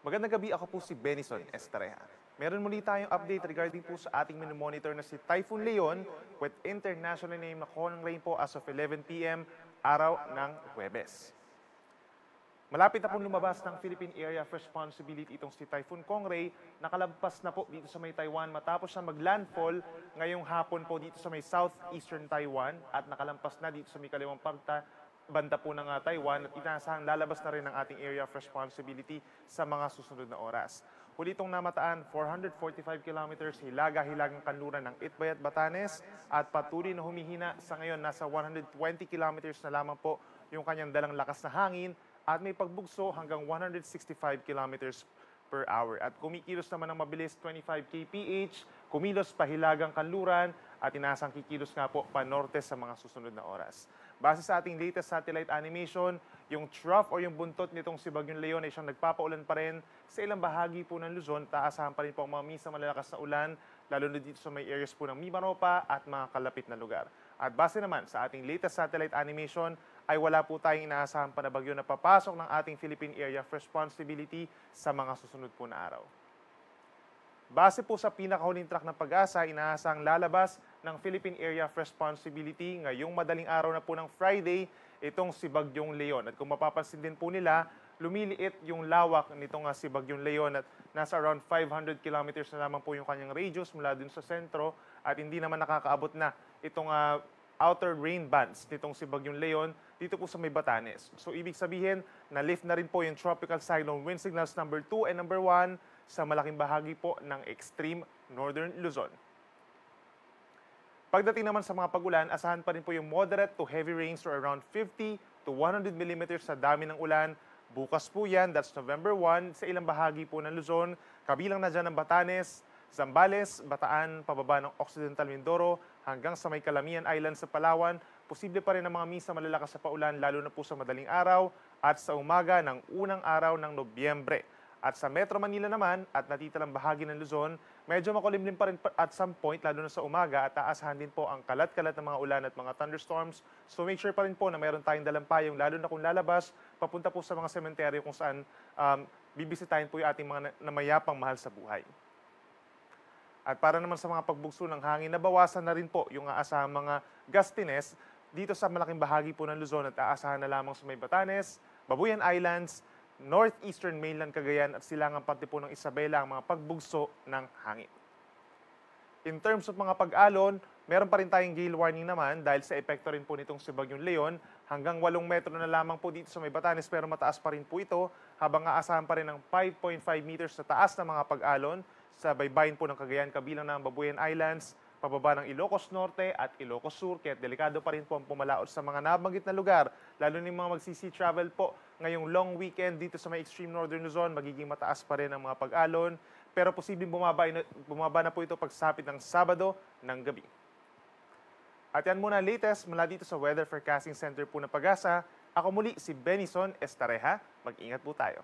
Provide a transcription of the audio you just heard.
Magandang gabi, ako po si Benison Estareja. Meron muli tayong update regarding po sa ating monitor na si Typhoon Leon with international name na Konang Rain po as of 11 p.m. araw ng Huwebes. Malapit na pong lumabas ng Philippine Area of Responsibility itong si Typhoon Kongray. Nakalagpas na po dito sa may Taiwan matapos na maglandfall ngayong hapon po dito sa may southeastern Taiwan at nakalampas na dito sa may kaliwang banda po ng Taiwan at inaasahang lalabas na rin ang ating area of responsibility sa mga susunod na oras. Huli itong namataan, 445 kilometers hilaga-hilagang kanluran ng Itbayat, Batanes at patuloy na humihina sa ngayon nasa 120 kilometers na lamang po yung kanyang dalang lakas na hangin at may pagbugso hanggang 165 kilometers per hour. At kumikilos naman ng mabilis 25 kph, kumilos pahilagang kanluran at inaasang kikilos nga po panorte sa mga susunod na oras. Base sa ating latest satellite animation, yung trough o yung buntot nitong si Bagyong Leon ay siyang nagpapaulan pa rin sa ilang bahagi po ng Luzon. Taasahan pa rin po ang mga minsan malalakas na ulan, lalo na dito sa may areas po ng Mimaropa at mga kalapit na lugar. At base naman sa ating latest satellite animation, ay wala po tayong inaasahan pa na bagyo na papasok ng ating Philippine Area of Responsibility sa mga susunod po na araw. Base po sa pinakahuling track ng Pag-asa, inaasahang lalabas ng Philippine Area of Responsibility ngayong madaling araw na po ng Friday itong si Bagyong Leon. At kung mapapansin din po nila, lumiliit yung lawak nitong si Bagyong Leon at nasa around 500 kilometers na lamang po yung kanyang radius mula dun sa sentro at hindi naman nakakaabot na itong outer rain bands nitong si Bagyong Leon dito po sa may Batanes. So ibig sabihin na lift na rin po yung tropical cyclone wind signals number 2 and number 1 sa malaking bahagi po ng extreme northern Luzon. Pagdating naman sa mga pagulan, asahan pa rin po yung moderate to heavy rains or around 50 to 100 millimeters sa dami ng ulan. Bukas po yan, that's November 1, sa ilang bahagi po ng Luzon, kabilang na dyan ng Batanes, Zambales, Bataan, pababa ng Occidental Mindoro, hanggang sa may Calamian Island sa Palawan. Posible pa rin ang mga minsan malalakas sa paulan, lalo na po sa madaling araw at sa umaga ng unang araw ng Nobyembre. At sa Metro Manila naman at natitalang bahagi ng Luzon, medyo makulimlim pa rin at some point, lalo na sa umaga, at taasahan din po ang kalat-kalat ng mga ulan at mga thunderstorms. So make sure pa rin po na mayroon tayong dalang payong, lalo na kung lalabas, papunta po sa mga sementeryo kung saan bibisitahin po yung ating mga namayapang mahal sa buhay. At para naman sa mga pagbugso ng hangin, nabawasan na rin po yung aasahang mga gustiness dito sa malaking bahagi po ng Luzon at aasahan na lamang sa may Batanes, Babuyan Islands, northeastern mainland Cagayan at silangang pati po ng Isabela ang mga pagbugso ng hangin. In terms of mga pag-alon, meron pa rin tayong gale warning naman dahil sa epekto rin po nitong si Bagyong Leon. Hanggang 8 metro na lamang po dito sa may Batanes pero mataas pa rin po ito habang aasahan pa rin ng 5.5 meters sa taas na mga pag-alon sa baybayin po ng Cagayan kabilang ng Babuyan Islands, pababa ng Ilocos Norte at Ilocos Sur, kaya delikado pa rin po ang pumalaot sa mga nabanggit na lugar, lalo na yung mga mag-sea travel po ngayong long weekend dito sa may extreme northern Luzon, magiging mataas pa rin ang mga pag-alon, pero posibleng bumaba na po ito pagsapit ng Sabado ng gabi. At yan muna latest mula dito sa Weather Forecasting Center po ng Pag-asa. Ako muli si Benison Estareja. Mag-ingat po tayo.